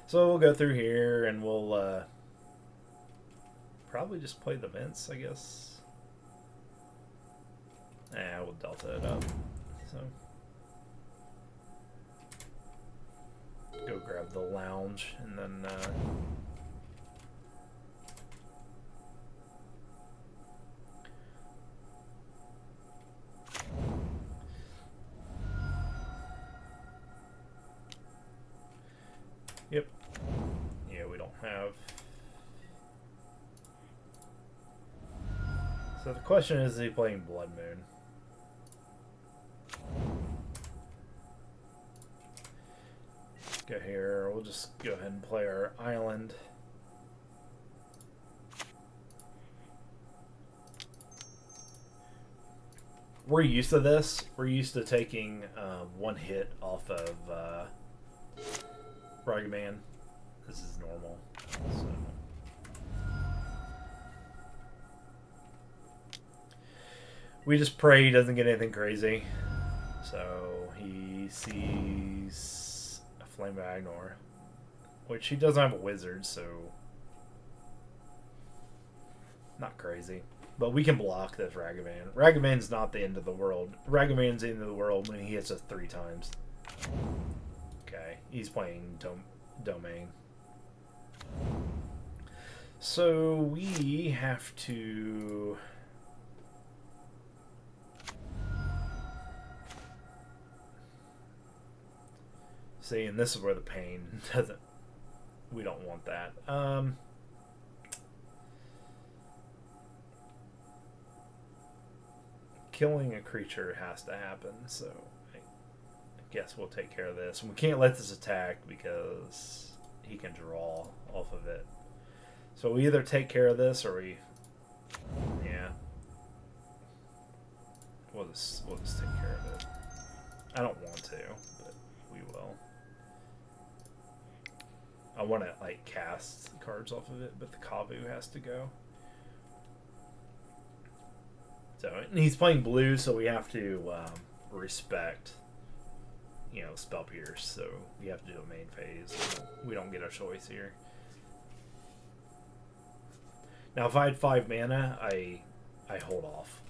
So we'll go through here and we'll probably just play the vents, I guess. We'll delta it up. So go grab the lounge and then yep. Yeah, we don't have. So the question is he playing Blood Moon? Go here. We'll just go ahead and play our island. We're used to this. We're used to taking one hit off of Ragavan. This is normal. So. We just pray he doesn't get anything crazy. So he sees a Flame of Agnor, which he doesn't have a wizard, so not crazy. But we can block this Ragavan. Ragavan's not the end of the world. Ragavan's the end of the world when he hits us 3 times. Okay, he's playing Domain. So we have to... See, and this is where the pain doesn't... We don't want that. Killing a creature has to happen, so I guess we'll take care of this. And we can't let this attack because he can draw off of it. So we either take care of this or we... Yeah. We'll just take care of it. I don't want to, but we will. I want to, like, cast cards off of it, but the Kavu has to go. So, and he's playing blue, so we have to respect, you know, Spell Pierce. So we have to do a main phase. So we don't get a choice here. Now, if I had 5 mana, I hold off.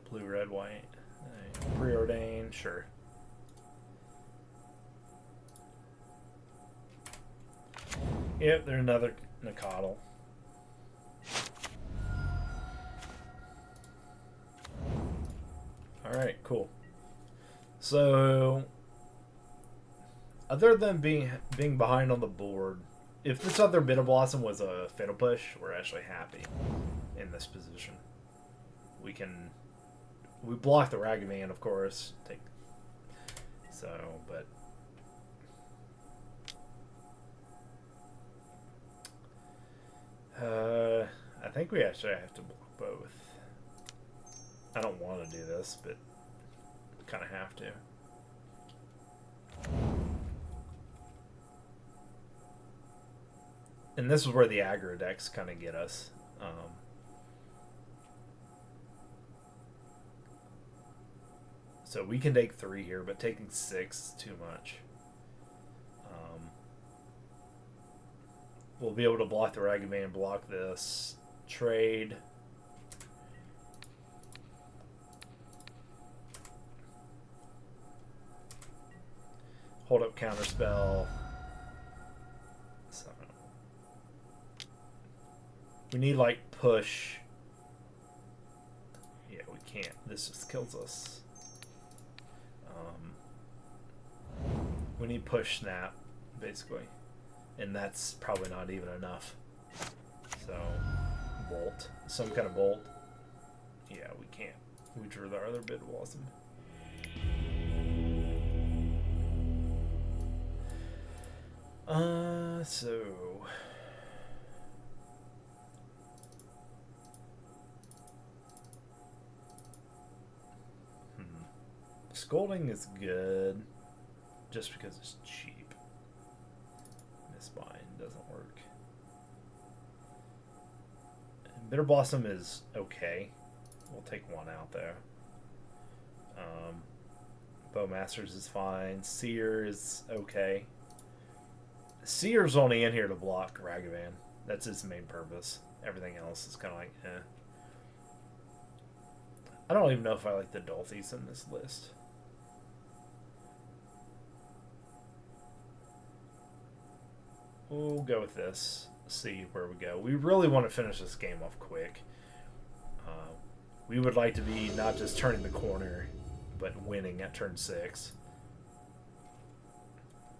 Blue, red, white. Preordain, sure. Yep, there's another Nicodle. Alright, cool. So, other than being behind on the board, if this other Bitter Blossom was a Fatal Push, we're actually happy in this position. We block the Ragavan, of course. But I think we actually have to block both. I don't want to do this, but kind of have to. And this is where the aggro decks kind of get us. So we can take 3 here, but taking 6 is too much. We'll be able to block the Ragavan, block this. Trade. Hold up counterspell. So we need, like, push. Yeah, we can't. This just kills us. We need push snap, basically. And that's probably not even enough. So, bolt. Some kind of bolt. Yeah, we can't. We drew the other Bitter Blossom. So... Scolding is good, just because it's cheap. Mistbind doesn't work. And Bitter Blossom is okay. We'll take one out there. Bowmasters is fine. Seer is okay. Seer's only in here to block Ragavan. That's its main purpose. Everything else is kind of like, eh. I don't even know if I like the Dolthies in this list. We'll go with this. See where we go. We really want to finish this game off quick. We would like to be not just turning the corner, but winning at turn 6.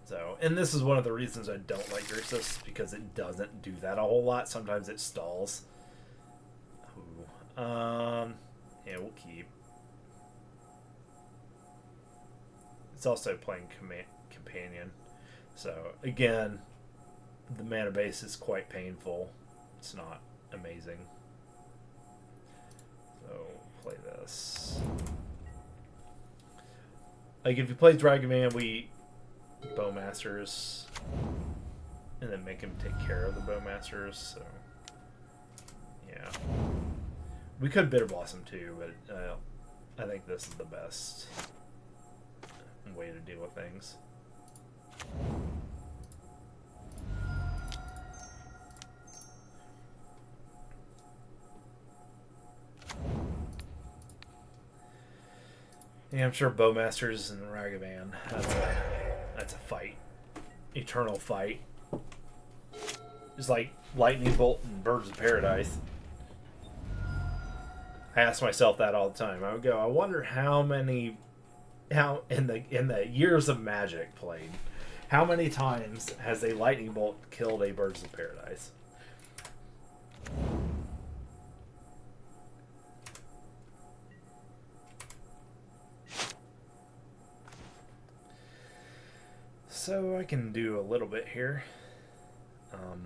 So, and this is one of the reasons I don't like Grixis, because it doesn't do that a whole lot. Sometimes it stalls. Ooh. Yeah, we'll keep. It's also playing Companion. So, again, the mana base is quite painful. It's not amazing. So, play this. Like, if you play Dragonman, we Bowmasters, and then make him take care of the Bowmasters, so, yeah. We could Bitter Blossom too, but I think this is the best way to deal with things. Yeah, I'm sure Bowmasters and Ragavan, that's a fight. Eternal fight. It's like Lightning Bolt and Birds of Paradise. I ask myself that all the time. I would go, I wonder how in the years of Magic played, how many times has a Lightning Bolt killed a Birds of Paradise? So I can do a little bit here. I'll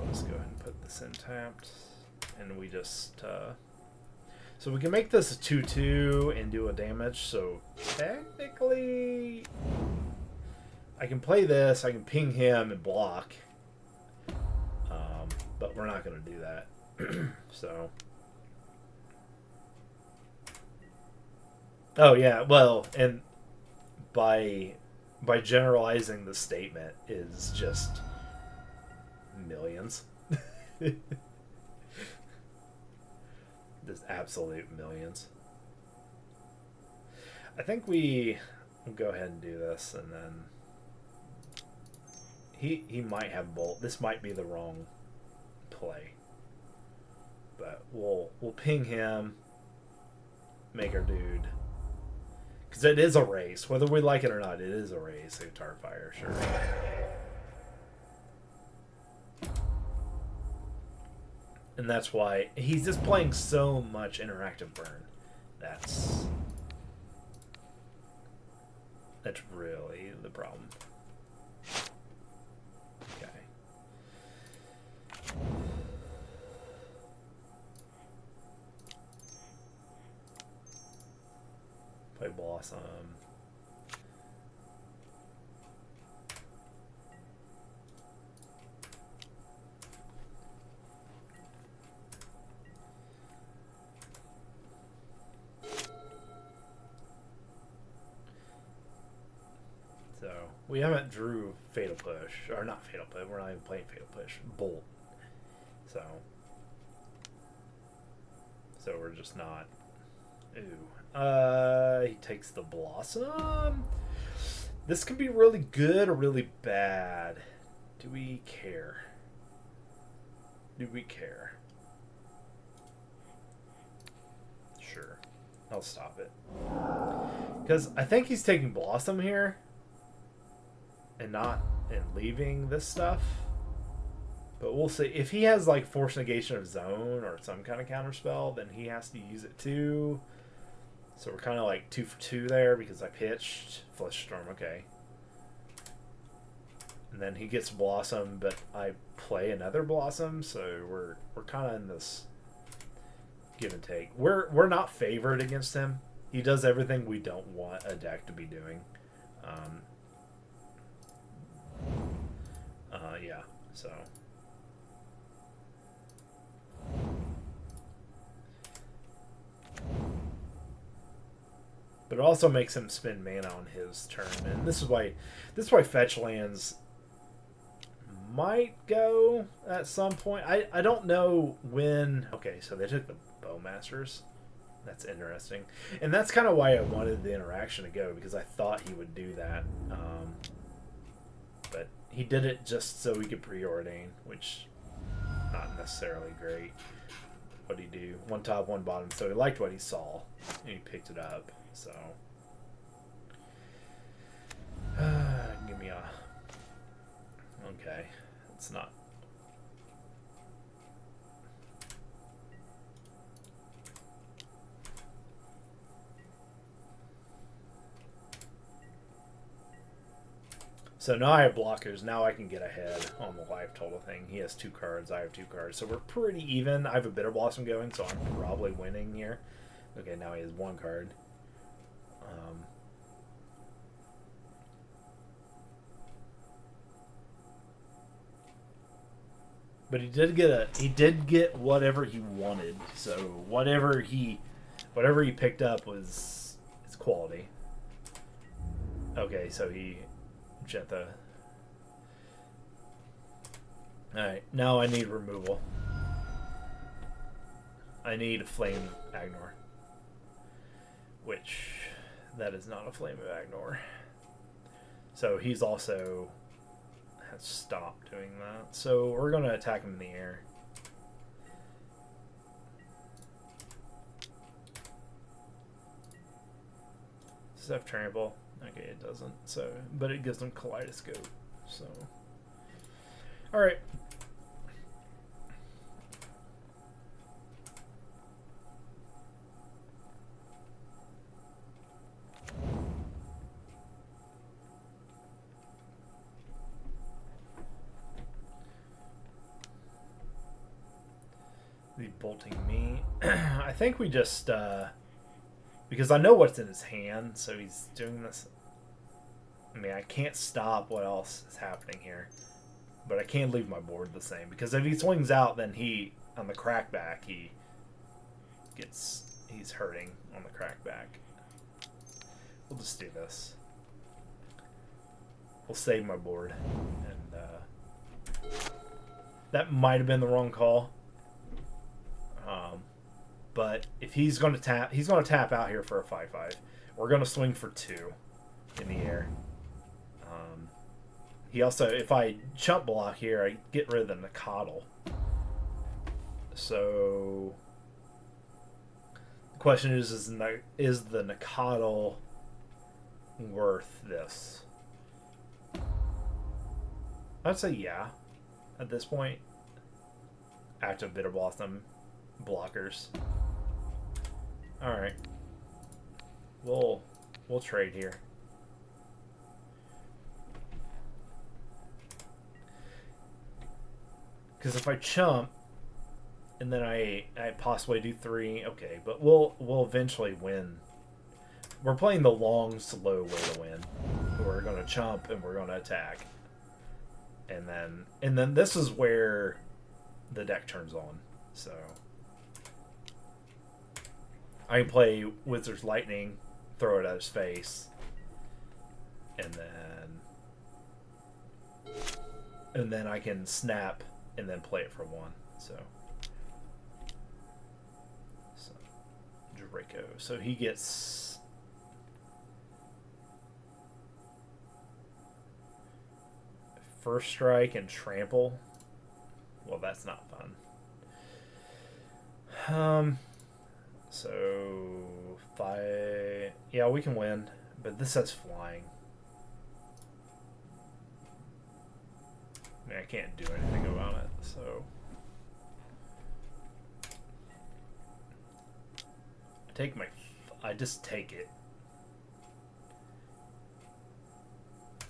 just go ahead and put this in tapped, and we just so we can make this a 2/2 and do a damage. So technically, I can play this. I can ping him and block, but we're not going to do that. So. Oh yeah, well, and by generalizing the statement is just millions. Just absolute millions. I think we'll go ahead and do this, and then he might have Bolt. This might be the wrong play, but we'll ping him, make our dude. Because it is a race. Whether we like it or not, it is a race. A Tarfire, sure. And that's why he's just playing so much interactive burn. That's really the problem. Okay. Play Blossom. So we haven't drew Fatal Push, or not Fatal Push. We're not even playing Fatal Push. Bolt. So we're just not. Ooh. He takes the Blossom. This can be really good or really bad. Do we care? Do we care? Sure. I'll stop it. Because I think he's taking Blossom here. And leaving this stuff. But we'll see. If he has like Force Negation of Zone or some kind of counterspell, then he has to use it too. So we're kind of like 2 for 2 there because I pitched Flesh Storm. Okay. And then he gets Blossom, but I play another Blossom, so we're kind of in this give and take. We're not favored against him. He does everything we don't want a deck to be doing. Yeah, so. But it also makes him spend mana on his turn, and this is why fetch lands might go at some point. I don't know when. Okay, so they took the Bowmasters. That's interesting, and that's kind of why I wanted the interaction to go, because I thought he would do that. But he did it just so he could preordain, which not necessarily great. What'd he do? One top, one bottom. So he liked what he saw, and he picked it up. So give me a. Okay, it's not. So now I have blockers. Now I can get ahead on the life total thing. He has 2 cards. I have 2 cards. So we're pretty even. I have a Bitter Blossom going, so I'm probably winning here. Okay, now he has 1 card. But he did get whatever he wanted. So whatever he picked up was his quality. Okay, so he Jetha. Alright, now I need removal. I need a Flame Agnor. Which, that is not a Flame of Agnor. So he's also has stopped doing that. So we're going to attack him in the air. Does it have trample? Okay, it doesn't. So, but it gives them Kaleidoscope. So, all right. The bolting me. I think we just because I know what's in his hand, so he's doing this. I mean, I can't stop what else is happening here, but I can't leave my board the same, because if he swings out, then he on the crackback he's hurting on the crackback. We'll just do this. We'll save my board, and that might have been the wrong call. But if he's going to tap out here for a 5/5. We're going to swing for 2 in the air. He also, if I chump block here, I get rid of the Nicodle. So the question is the Nicodle worth this? I'd say yeah. At this point, active Bitter Blossom, blockers. All right, we'll trade here. Because if I chump and then I possibly do 3, okay, but we'll eventually win. We're playing the long, slow way to win. We're going to chump and we're going to attack, and then this is where the deck turns on. So I can play Wizard's Lightning, throw it at his face, and then I can snap and then play it for 1. So Draco. So he gets first strike and trample. Well, that's not fun. So 5. Yeah, we can win, but this has flying. I mean, I can't do anything about it, so I just take it,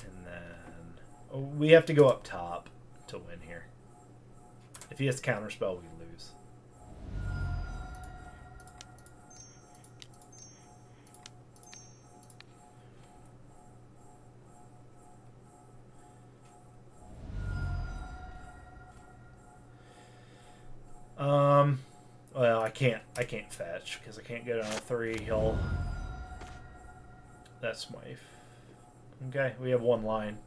and then we have to go up top to win here. If he has counterspell, we lose. can't fetch because I can't get on a 3. He'll. That's my. Okay, we have 1 line.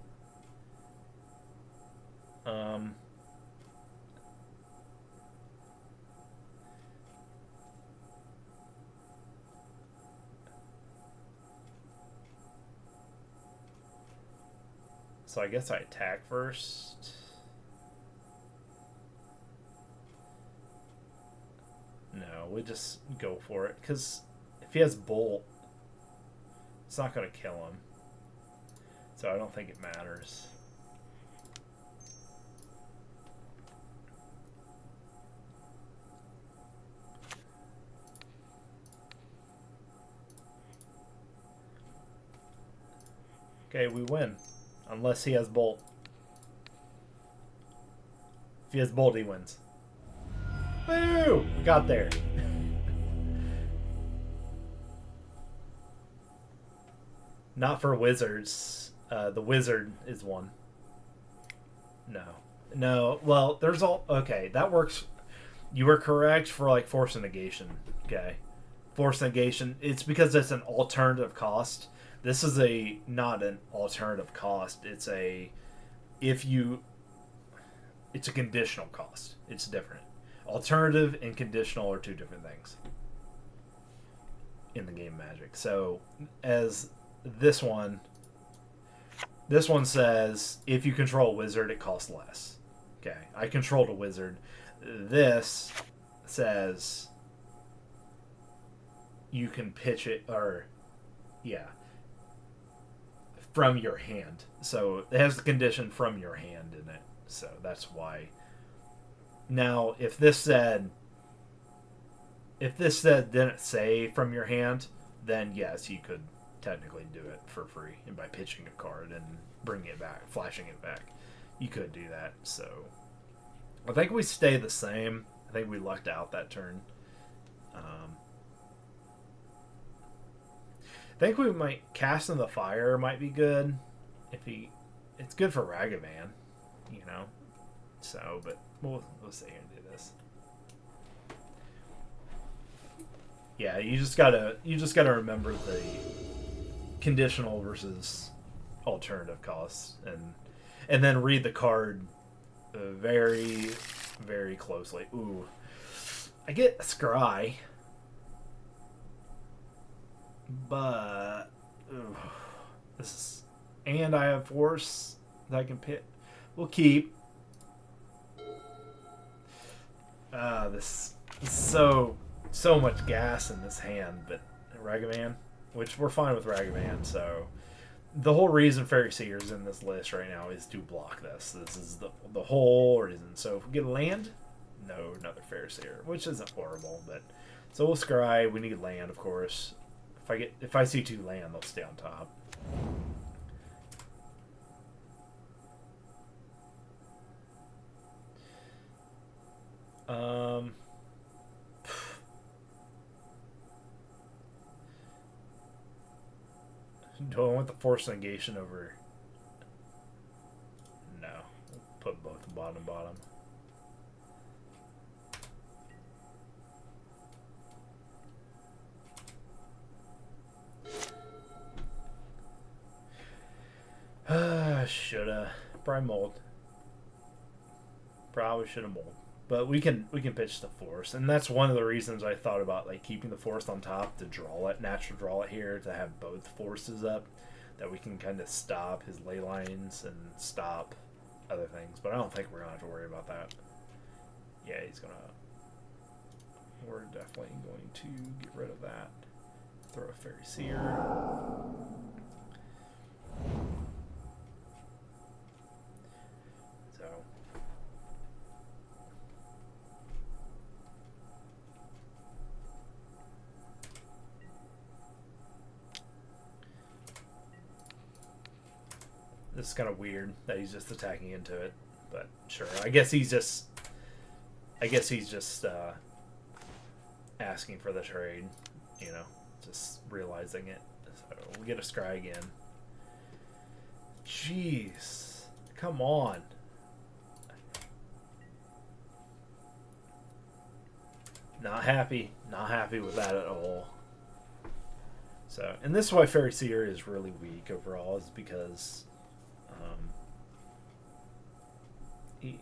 So I guess I attack first. No, we just go for it. Because if he has Bolt, it's not going to kill him. So I don't think it matters. Okay, we win. Unless he has Bolt. If he has Bolt, he wins. Woo! We got there. Not for wizards. The wizard is 1. No. No. Well, there's all... Okay, that works. You were correct for, like, force negation. Okay. Force negation. It's because it's an alternative cost. This is not an alternative cost. It's a... It's a conditional cost. It's different. Alternative and conditional are 2 different things in the game Magic. So, as this one says, if you control a wizard, it costs less. Okay, I controlled a wizard. This says you can pitch it, or, yeah, from your hand. So it has the condition from your hand in it. So that's why. Now, if this said didn't say from your hand, then yes, you could technically do it for free, and by pitching a card and bringing it back, flashing it back, you could do that. So I think we stay the same. I think we lucked out that turn. I think we might cast in the fire might be good if it's good for Ragavan, you know. So, but we'll sit here and do this. Yeah, you just gotta remember the conditional versus alternative costs, and then read the card very, very closely. Ooh, I get a scry, but this is, and I have force that I can pit. We'll keep. This is so much gas in this hand, but Ragavan, which we're fine with Ragavan, so the whole reason Faerie Seer's in this list right now is to block this. This is the whole reason. So if we get a land, no, another Faerie Seer, which isn't horrible, but so we'll scry. We need land, of course. If I see 2 land, they'll stay on top. Do I want the force negation over? No. We'll put both bottom. Shoulda. Probably mold. Probably shoulda mold. But we can pitch the force, and that's one of the reasons I thought about like keeping the force on top to draw it, natural draw it here, to have both forces up, that we can kind of stop his ley lines and stop other things. But I don't think we're gonna have to worry about that. Yeah, we're definitely going to get rid of that. Throw a Faerie Seer. This is kind of weird that he's just attacking into it, but sure. I guess he's just asking for the trade, you know, just realizing it. So we get a scry again. Jeez, come on. Not happy. Not happy with that at all. So, and this is why Faerie Seer is really weak overall, is because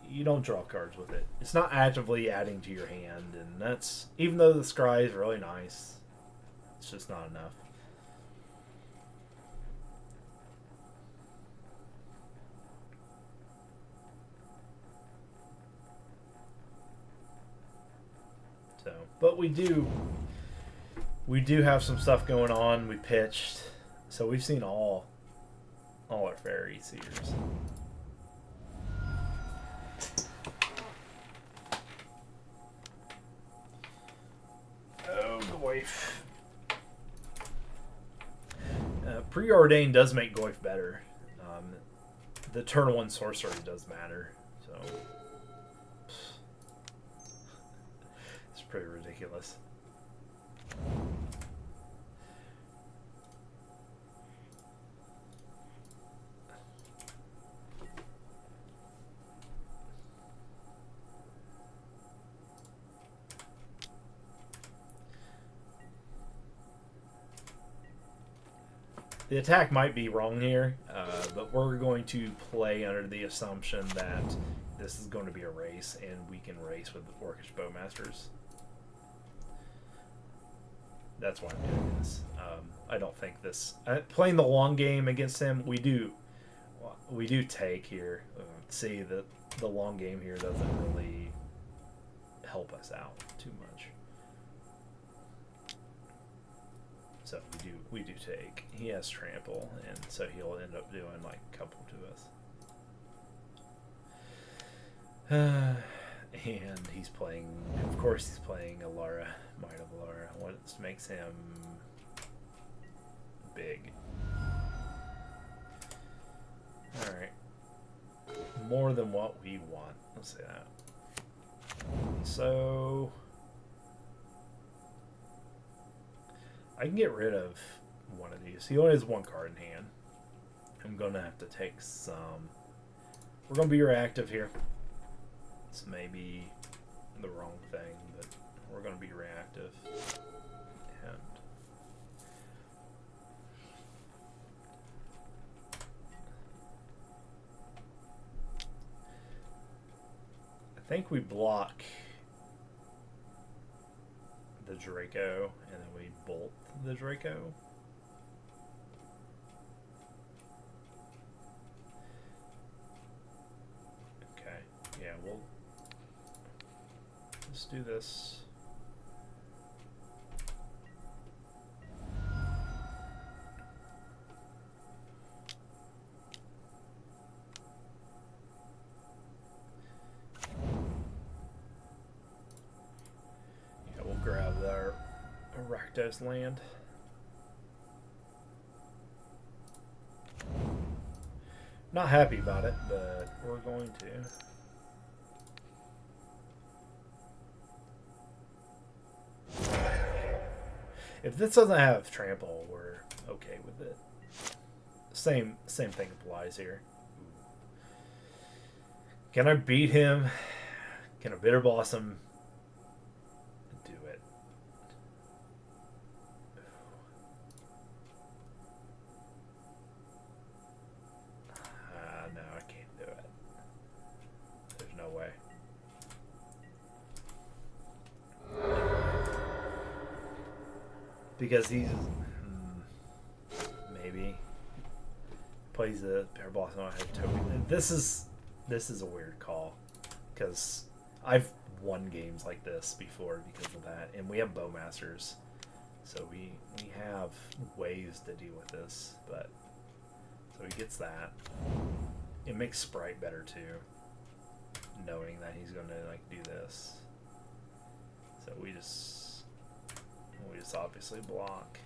you don't draw cards with it. It's not actively adding to your hand, and that's, even though the scry is really nice, it's just not enough. So, but we do have some stuff going on. We pitched, so we've seen all our Faerie Seers. Oh, Goyf. Preordained does make Goyf better. The turn 1 sorcery does matter, so it's pretty ridiculous. The attack might be wrong here, but we're going to play under the assumption that this is going to be a race, and we can race with the Orcish Bowmasters. That's why I'm doing this. I don't think this... playing the long game against him, we do take here. See that the long game here doesn't really help us out too much. So we do take. He has trample, and so he'll end up doing like a couple to us. And he's playing, of course he's playing Alara, Might of Alara. What makes him big? Alright. More than what we want. Let's say that. So I can get rid of one of these. He only has one card in hand. I'm going to have to take some... We're going to be reactive here. It's maybe the wrong thing, but we're going to be reactive. And I think we block the Draco, and then we bolt the Draco. Okay, yeah, we'll let's do this. Yeah, we'll grab our Rakdos land. Not happy about it, but we're going to. If this doesn't have trample, we're okay with it. Same thing applies here. Can I beat him? Can a Bitter Blossom do it? No, I can't do it. There's no way. Because he's maybe plays the Bitter Blossom on head token. And this is a weird call because I've won games like this before because of that, and we have Bowmasters, so we have ways to deal with this. But so he gets that. It makes Sprite better too, knowing that he's going to like do this. So we just obviously block.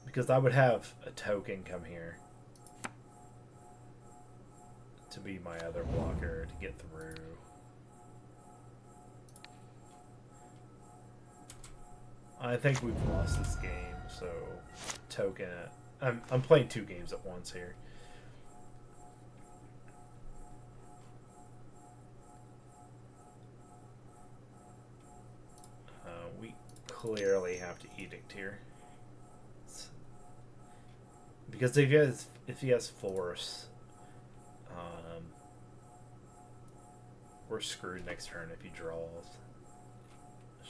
Because I would have a token come here to be my other blocker to get through. I think we've lost this game, so token. I'm playing two games at once here. clearly have to edict here. Because if he has force, we're screwed next turn if he draws.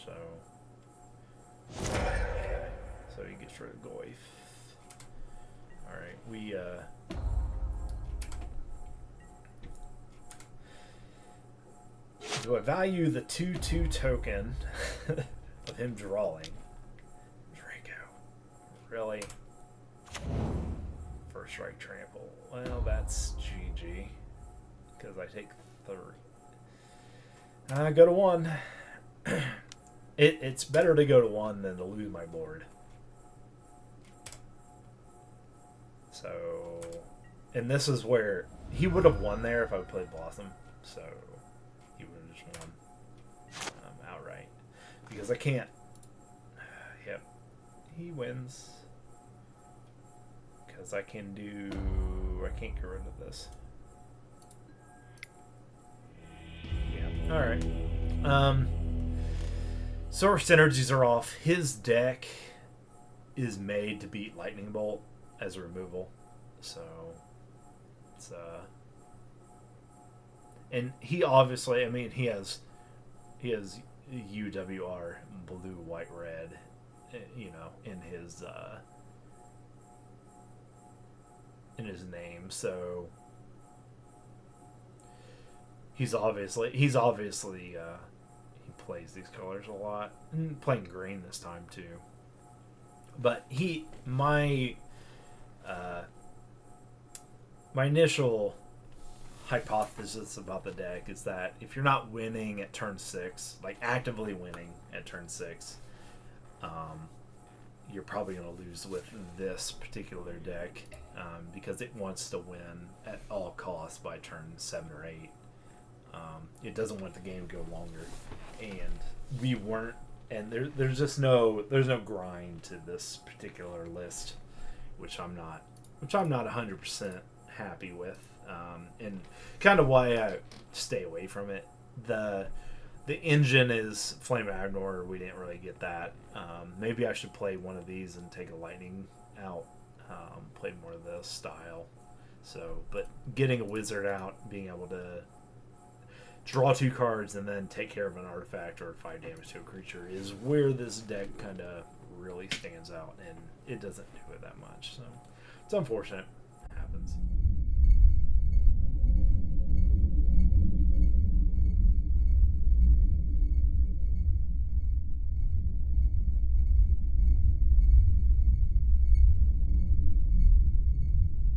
So, okay. So he gets rid of Goyf. Alright, we, do I value the 2/2 token of him drawing? Draco. Really? First strike trample. Well, that's GG. Because I take 3. Go to 1. It's better to go to 1 than to lose my board. So, and this is where he would have won there if I would play Blossom. So, he would have just won outright. Because I can't. Yep. He wins. Because I can do. I can't get rid of this. Yeah. Alright. So our synergies are off. His deck is made to beat Lightning Bolt as a removal. So it's and he obviously, I mean, he has UWR blue, white, red, you know, in his name. So he's obviously he plays these colors a lot. Playing green this time too. But my initial hypothesis about the deck is that if you're not winning at turn 6, like actively winning at turn 6, you're probably going to lose with this particular deck because it wants to win at all costs by turn 7 or 8. It doesn't want the game to go longer, and we weren't. And there's just no grind to this particular list, which I'm not 100% happy with, and kind of why I stay away from it. The engine is Flame Admiral. We didn't really get that. Maybe I should play one of these and take a lightning out. Play more of this style. So, but getting a wizard out, being able to draw 2 cards and then take care of an artifact or 5 damage to a creature is where this deck kind of really stands out, and it doesn't do it that much. So it's unfortunate. It happens.